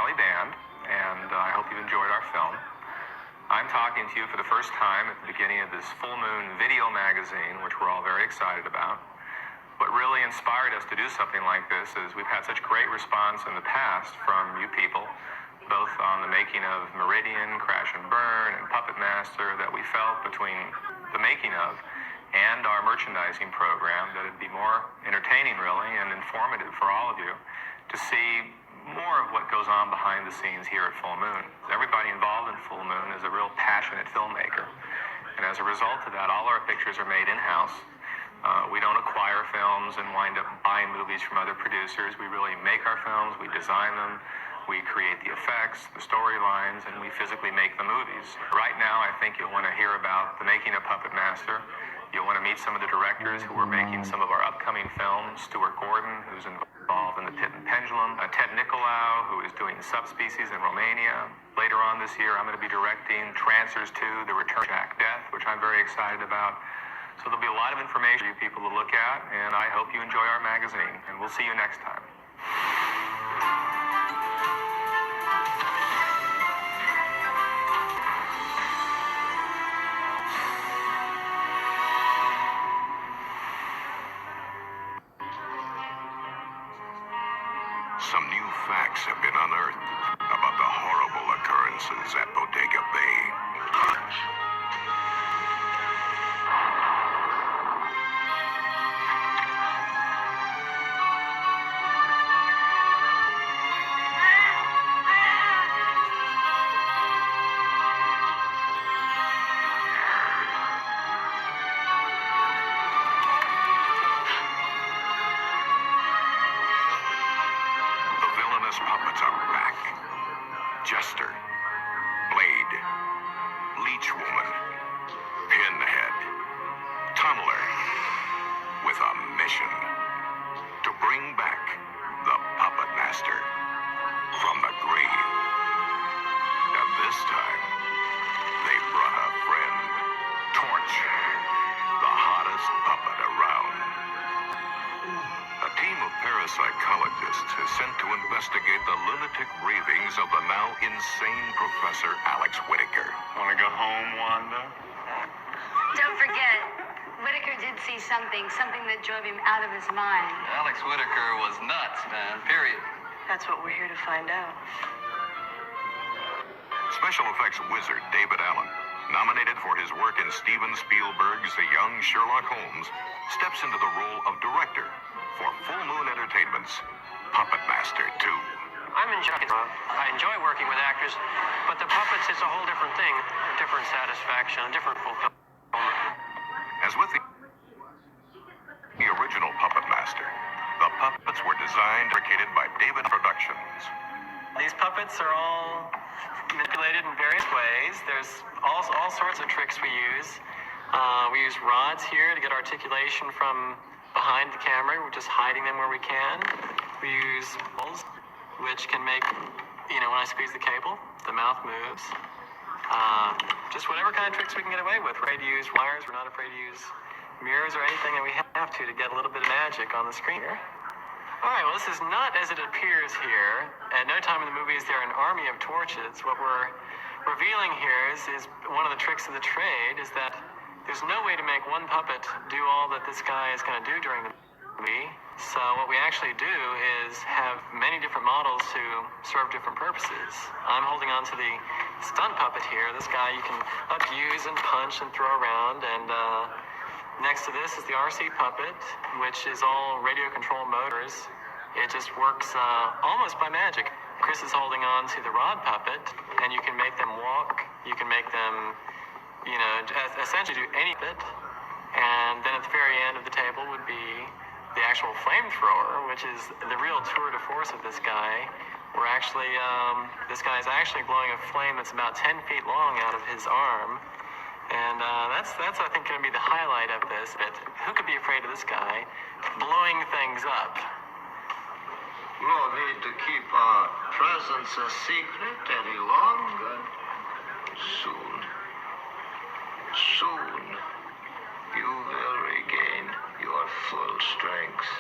Valley Band, and I hope you enjoyed our film. I'm talking to you for the first time at the beginning of this full moon video magazine, which we're all very excited about. What really inspired us to do something like this is we've had such great response in the past from you people, both on the making of Meridian, Crash and Burn, and Puppet Master, that we felt between the making of and our merchandising program that it'd be more entertaining, really, and informative for all of you to see more of what goes on behind the scenes here at Full Moon. Everybody involved in Full Moon is a real passionate filmmaker, and as a result of that, all our pictures are made in-house. We don't acquire films and wind up buying movies from other producers. We really make our films, we design them, we create the effects, the storylines, and we physically make the movies. Right now, I think you'll want to hear about the making of Puppet Master. You'll want to meet some of the directors who are making some of our upcoming films. Stuart Gordon, who's involved in The Pit and Pendulum. Ted Nicolau, who is doing Subspecies in Romania. Later on this year, I'm going to be directing Trancers 2, The Return of Jack Death, which I'm very excited about. So there'll be a lot of information for you people to look at, and I hope you enjoy our magazine. And we'll see you next time. Some new facts have been unearthed about the horrible occurrences at Bodega Bay. Puppets are back. Jester, Blade, Leech Woman, Pinhead, Tunneler, with a mission to bring back the Puppet Master from the grave. And this time, they brought a friend, Torch, the hottest puppet around. A team of parapsychologists is sent to investigate the lunatic ravings of the now insane Professor Alex Whitaker. Want to go home, Wanda? Don't forget, Whitaker did see something that drove him out of his mind. Alex Whitaker was nuts, man, period. That's what we're here to find out. Special effects wizard David Allen, nominated for his work in Steven Spielberg's The Young Sherlock Holmes, steps into the role of director for Full Moon Entertainment's Puppet Master 2. I enjoy working with actors, but the puppets is a whole different thing, a different satisfaction, a different fulfillment. As with the original Puppet Master, the puppets were designed and created by David Productions. These puppets are all manipulated in various ways. There's all sorts of tricks we use. We use rods here to get articulation from behind the camera. We're just hiding them where we can. We use balls, which can make, when I squeeze the cable, the mouth moves. Just whatever kind of tricks we can get away with. We're afraid to use wires. We're not afraid to use mirrors or anything that we have to get a little bit of magic on the screen here. All right, well, this is not as it appears here. At no time in the movie is there an army of torches. What we're revealing here is one of the tricks of the trade is that there's no way to make one puppet do all that this guy is going to do during the movie. So what we actually do is have many different models to serve different purposes. I'm holding on to the stunt puppet here. This guy you can abuse and punch and throw around. And next to this is the RC puppet, which is all radio-controlled motors. It just works almost by magic. Chris is holding on to the rod puppet, and you can make them walk. You can make them essentially do any bit. And then at the very end of the table would be the actual flamethrower, which is the real tour de force of this guy. We're actually, this guy is actually blowing a flame that's about 10 feet long out of his arm. And that's I think, going to be the highlight of this. But who could be afraid of this guy blowing things up? No need to keep our presence a secret any longer. Soon, you will regain your full strength.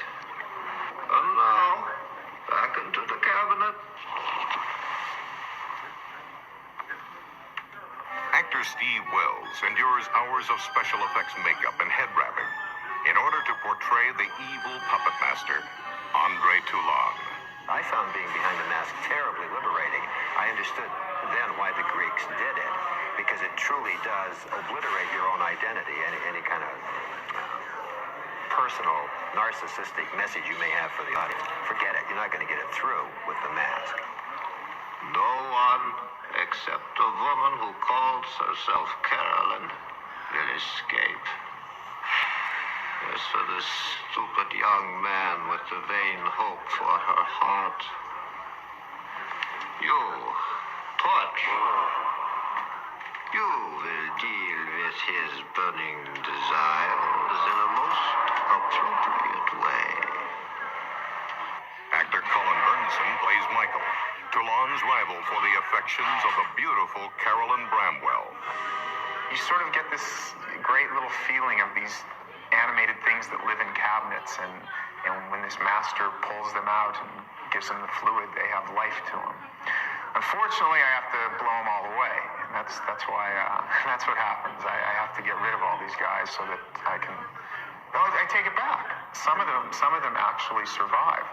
And now, back into the cabinet. Steve Wells endures hours of special effects makeup and head wrapping in order to portray the evil puppet master, Andre Toulon. I found being behind the mask terribly liberating. I understood then why the Greeks did it, because it truly does obliterate your own identity, any kind of personal, narcissistic message you may have for the audience. Forget it. You're not going to get it through with the mask. No one except a woman who calls herself Carolyn will escape. As for this stupid young man with the vain hope for her heart, you, Torch, you will deal with his burning desires in a most appropriate way. Actor Colin Burnson plays Michael, Toulon's rival for the affections of the beautiful Carolyn Bramwell. You sort of get this great little feeling of these animated things that live in cabinets, and when this master pulls them out and gives them the fluid, they have life to them. Unfortunately, I have to blow them all away, and that's why that's what happens. I have to get rid of all these guys so that I can. No, I take it back. Some of them actually survive.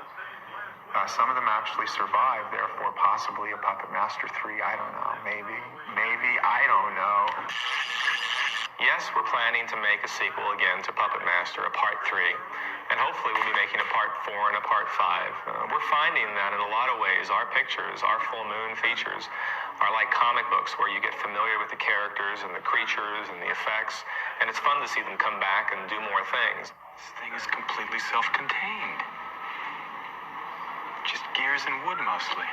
Some of them actually survive. Therefore, possibly a Puppet Master 3. I don't know. Maybe. I don't know. Yes, we're planning to make a sequel again to Puppet Master, a part 3. And hopefully we'll be making a part 4 and a part 5. We're finding that in a lot of ways, our pictures, our full moon features, are like comic books where you get familiar with the characters and the creatures and the effects. And it's fun to see them come back and do more things. This thing is completely self-contained. Just gears and wood mostly.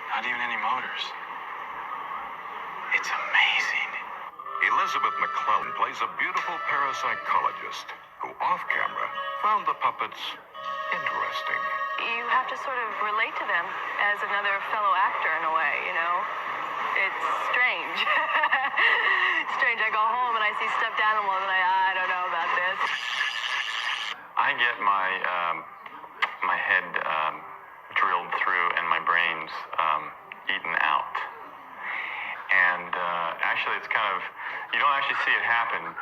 Not even any motors. It's amazing. Elizabeth McClellan plays a beautiful parapsychologist who, off-camera, found the puppets interesting. You have to sort of relate to them as another fellow actor in a way, you know? It's strange. It's strange. I go home and I see stuffed animals and I don't know about this. I get my head drilled through and my brains eaten out. And actually, it's kind of, you don't actually see it happen.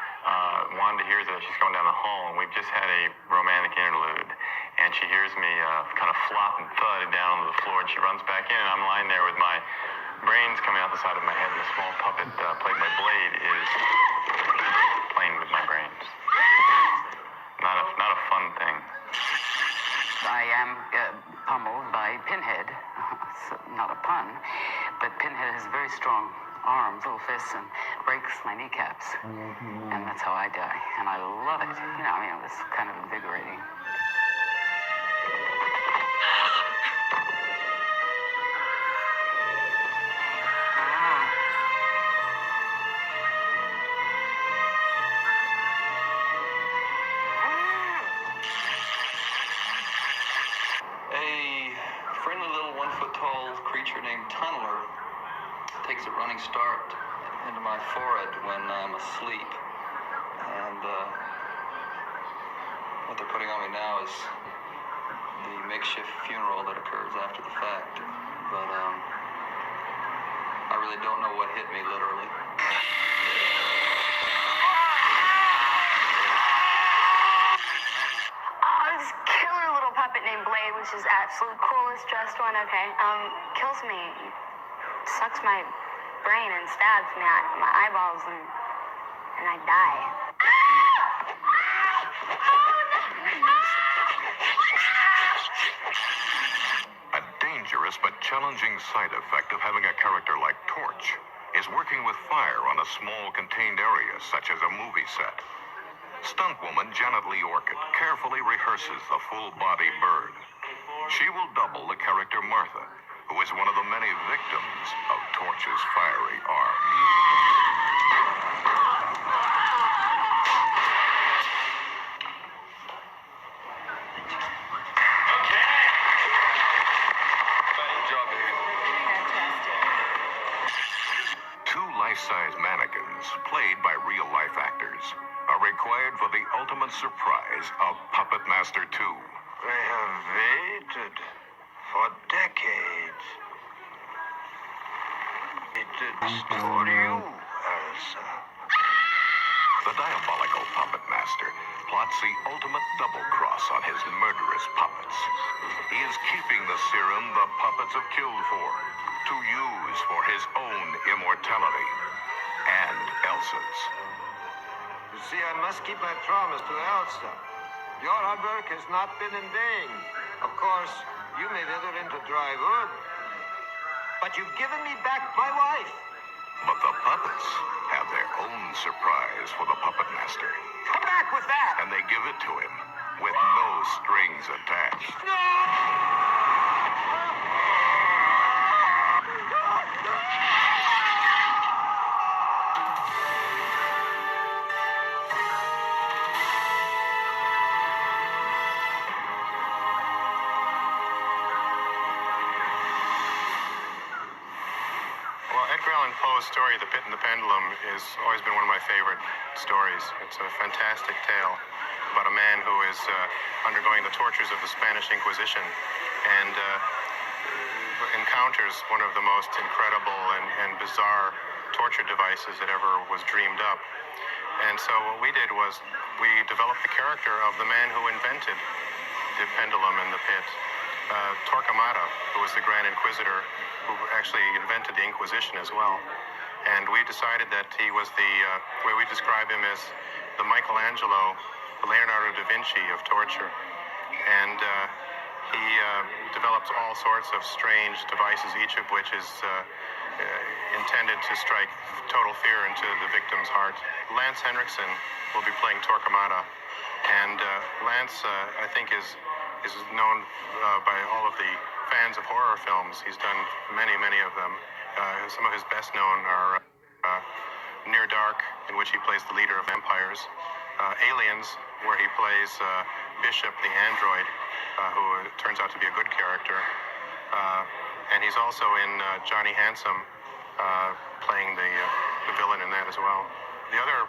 Wanda hears it as she's going down the hall, and we've just had a romantic interlude. And she hears me kind of flop and thud down on the floor, and she runs back in, and I'm lying there with my brains coming out the side of my head, and the small puppet played by Blade is playing with my brains. Not a fun thing. I am pummeled by Pinhead. Not a pun, but Pinhead has very strong arms, little fists, and breaks my kneecaps. And that's how I die. And I love it. You know, I mean, it was kind of invigorating. A friendly little 1-foot-tall creature named Tunneler takes a running start into my forehead when I'm asleep. And what they're putting on me now is the makeshift funeral that occurs after the fact. But I really don't know what hit me, literally. This killer little puppet named Blade, which is absolute coolest dressed one, okay, kills me. Sucks my brain and stabs me at my eyeballs, and I die. A dangerous but challenging side effect of having a character like Torch is working with fire on a small contained area such as a movie set. Stuntwoman Janet Lee Orchid carefully rehearses the full-body bird. She will double the character Martha, who is one of the many victims of Torch's fiery arm. Two life-size mannequins, played by real-life actors, are required for the ultimate surprise of Puppet Master 2. They have waited for decades. for you, Elsa. The diabolical puppet master plots the ultimate double cross on his murderous puppets. He is keeping the serum the puppets have killed for, to use for his own immortality and Elsa's. You see, I must keep my promise to Elsa. Your hard work has not been in vain. Of course, you may wither into dry wood, but you've given me back my wife. But the puppets have their own surprise for the puppet master, Come back with that! and they give it to him with no strings attached. Well, Edgar Allan Poe's story, The Pit and the Pendulum, has always been one of my favorite stories. It's a fantastic tale about a man who is undergoing the tortures of the Spanish Inquisition and encounters one of the most incredible and bizarre torture devices that ever was dreamed up. And so what we did was we developed the character of the man who invented the pendulum and the pit, Torquemada, who was the Grand Inquisitor who actually invented the Inquisition as well. And we decided that he was the way we describe him as the Michelangelo, the Leonardo da Vinci of torture. And he develops all sorts of strange devices, each of which is intended to strike total fear into the victim's heart. Lance Henriksen will be playing Torquemada, and Lance, I think, is known by all of the fans of horror films. He's done many of them. Some of his best known are Near Dark, in which he plays the leader of vampires, Aliens, where he plays Bishop the android, who turns out to be a good character, and he's also in Johnny Handsome, playing the villain in that as well. The other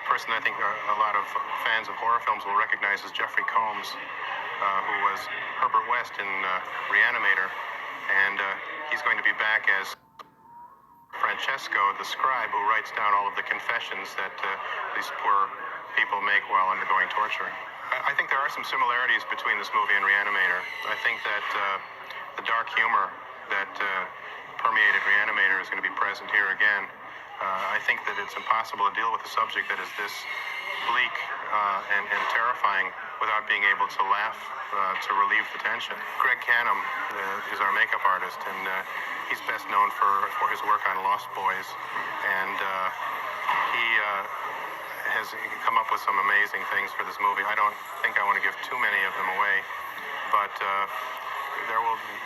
person I think a lot of fans of horror films will recognize is Jeffrey Combs, who was Herbert West in Reanimator, and he's going to be back as Francesco, the scribe, who writes down all of the confessions that these poor people make while undergoing torture. I think there are some similarities between this movie and Reanimator. I think that the dark humor that permeated Reanimator is going to be present here again. I think that it's impossible to deal with a subject that is this bleak and terrifying without being able to laugh to relieve the tension. Greg Canham is our makeup artist, and he's best known for his work on Lost Boys, and he has come up with some amazing things for this movie. I don't think I want to give too many of them away, but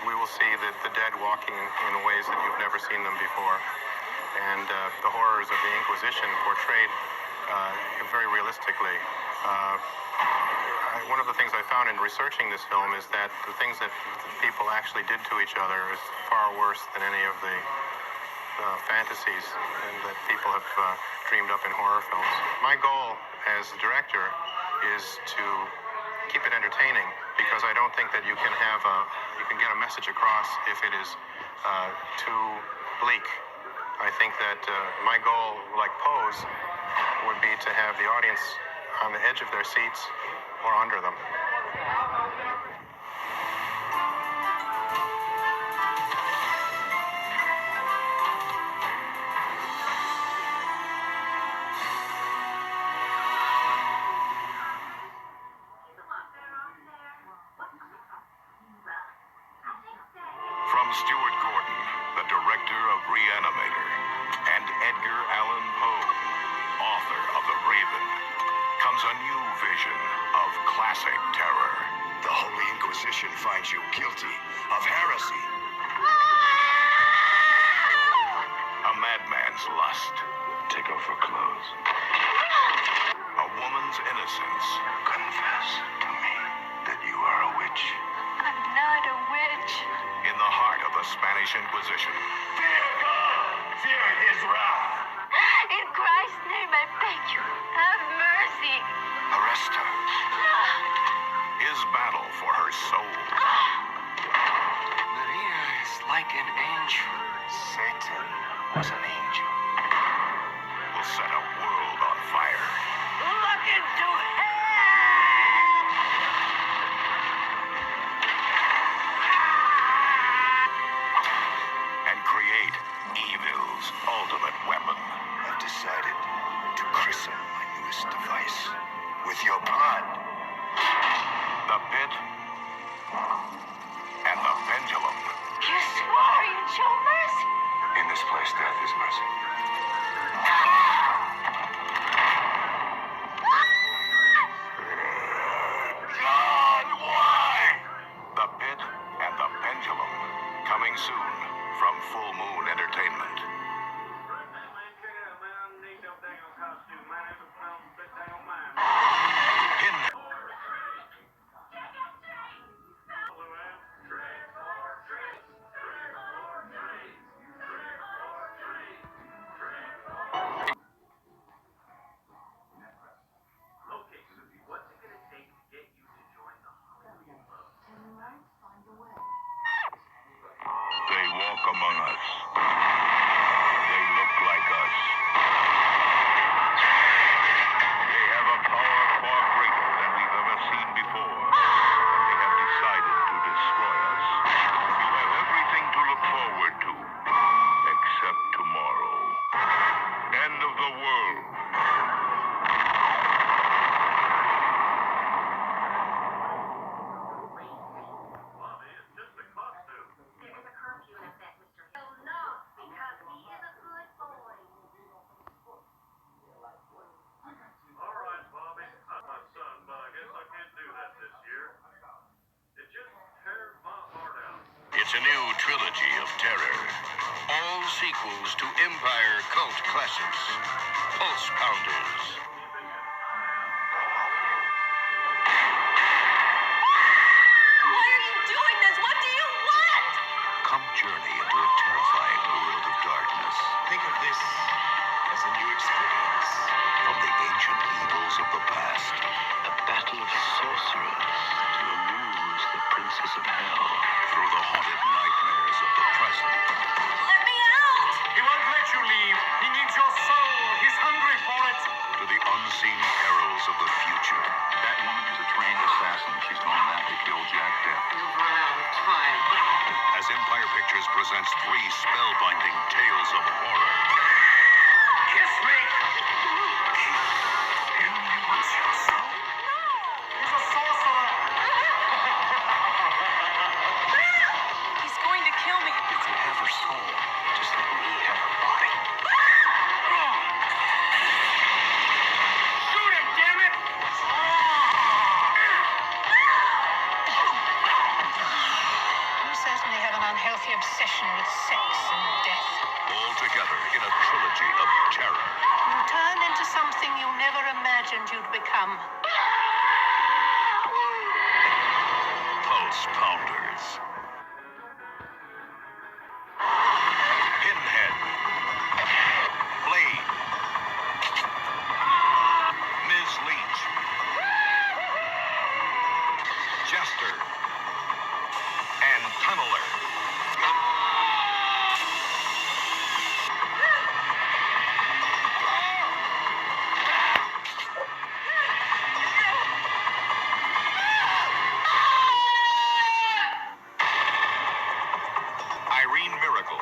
we will see the dead walking in ways that you've never seen them before, and the horrors of the Inquisition portrayed very realistically. One of the things I found in researching this film is that the things that people actually did to each other is far worse than any of the fantasies that people have dreamed up in horror films. My goal as the director is to keep it entertaining, because I don't think that you can get a message across if it is too bleak. I think that my goal, like Poe's, would be to have the audience on the edge of their seats or under them. From Stuart Gordon, the director of Reanimator, and Edgar Allan Poe, author of The Raven, comes a new vision of classic terror. The Holy Inquisition finds you guilty of heresy. A madman's lust. Take off her clothes. A woman's innocence. Confess to me that you are a witch. I'm not a witch. In the heart of the Spanish Inquisition. Fear God! Fear his wrath! In Christ's name, I beg you, have mercy. Arrest her. His battle for her soul. Maria is like an angel. Satan with your blood. The pit and the pendulum. You swore you'd show mercy. In this place, death is mercy. John, why? The pit and the pendulum. Coming soon from Full Moon Entertainment. Pinhead. They walk among us. They look like us. They have a power far greater than we've ever seen before. And they have decided to destroy us. You have everything to look forward to, except tomorrow. End of the world. It's a new trilogy of terror. All sequels to Empire cult classics. Pulse Pounders. Why are you doing this? What do you want? Come journey into a terrifying world of darkness. Think of this as a new experience. From the ancient evils of the past. A battle of sorcerers to amuse the Princess of Hell. Through the haunted nightmares of the present. Let me out! He won't let you leave. He needs your soul. He's hungry for it. To the unseen perils of the future. That woman is a trained assassin. She's gone back to kill Jack Depp. You've run out of time. As Empire Pictures presents 3 spellbinding tales of horror. Kiss me. Him wants your soul. He's a sorcerer. He's going to kill me. You can have her soul, just let me have her body. Shoot him, damn it! You certainly have an unhealthy obsession with sex and death. All together in a trilogy of terror. You turn into something you never imagined you'd become. Pulse Pounders. Pinhead. Blade. Ms. Leach. Jester. And Tunneler. Irene Miracle,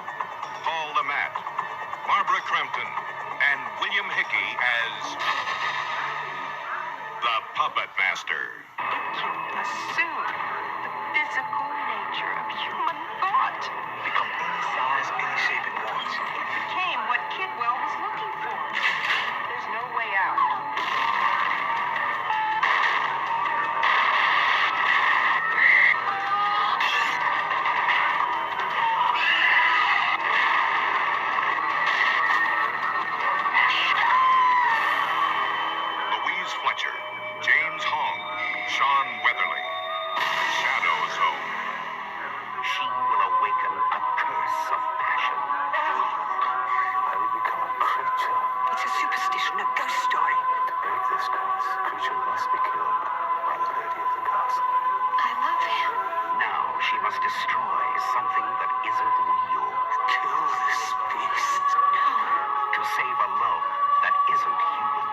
Paul LeMat, Barbara Crampton, and William Hickey as the Puppet Master. Assume the physical nature of human thought. Become any size, any shape it wants. It became what Kidwell was looking for. There's no way out. Louise Fletcher, James Hong, Sean Weatherly. Shadow Zone. She will awaken a curse of passion. I will become a creature. It's a superstition, a ghost story. To break this curse, creature must be killed by the lady of the castle. I love him. Now she must destroy something that isn't real. Kill this beast. To save a love that isn't human.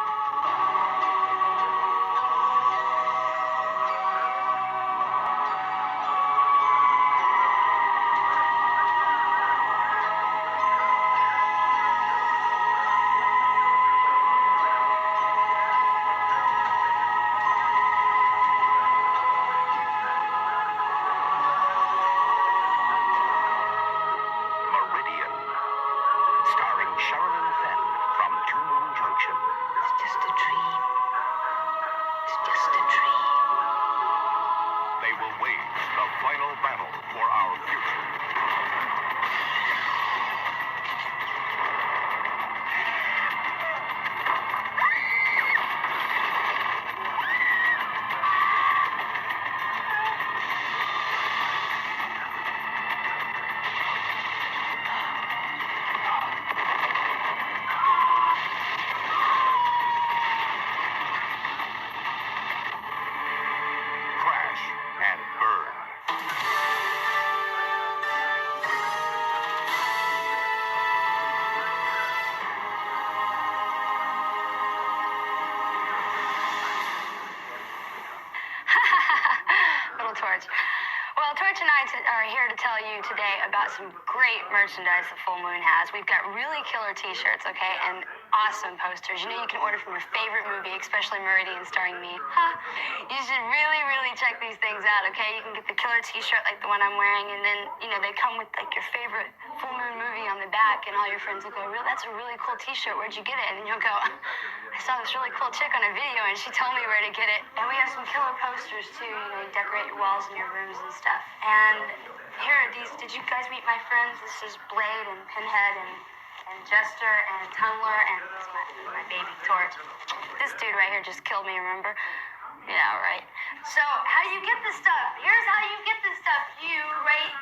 are here to tell you today about some great merchandise that Full Moon has. We've got really killer t-shirts, okay, and awesome posters. You know you can order from your favorite movie, especially Meridian starring me. Huh? You should really, really check these things out, okay? You can get the killer t-shirt like the one I'm wearing, and then, you know, they come with like your favorite Full Moon movie on the back, and all your friends will go, that's a really cool t-shirt. Where'd you get it? And then you'll go, I saw this really cool chick on a video, and she told me where to get it. And we have some killer posters, too. You know, you decorate your walls in your rooms and stuff. And here are these. Did you guys meet my friends? This is Blade and Pinhead and Jester and Tumbler and this is my baby Torch. This dude right here just killed me, remember? Yeah, right. So, how do you get this stuff? Here's how you get this stuff. You rate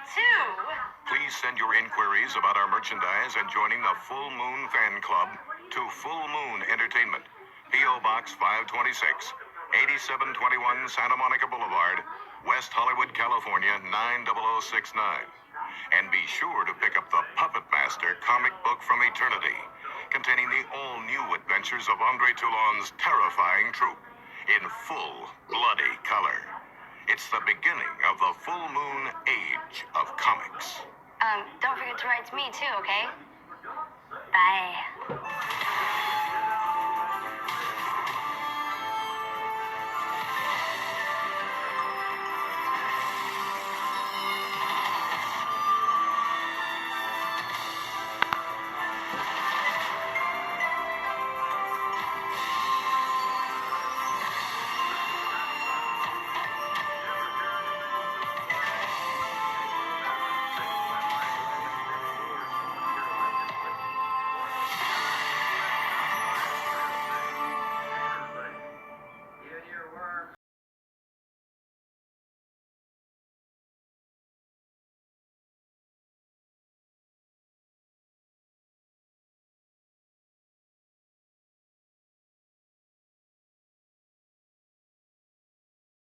2. Please send your inquiries about our merchandise and joining the Full Moon Fan Club to Full Moon Entertainment, P.O. Box 526, 8721 Santa Monica Boulevard, West Hollywood, California 90069. And be sure to pick up the Puppet Master comic book from eternity, containing the all-new adventures of Andre Toulon's terrifying troupe in full bloody color. It's the beginning of the Full Moon Age of Comics. Don't forget to write to me too, okay? Bye.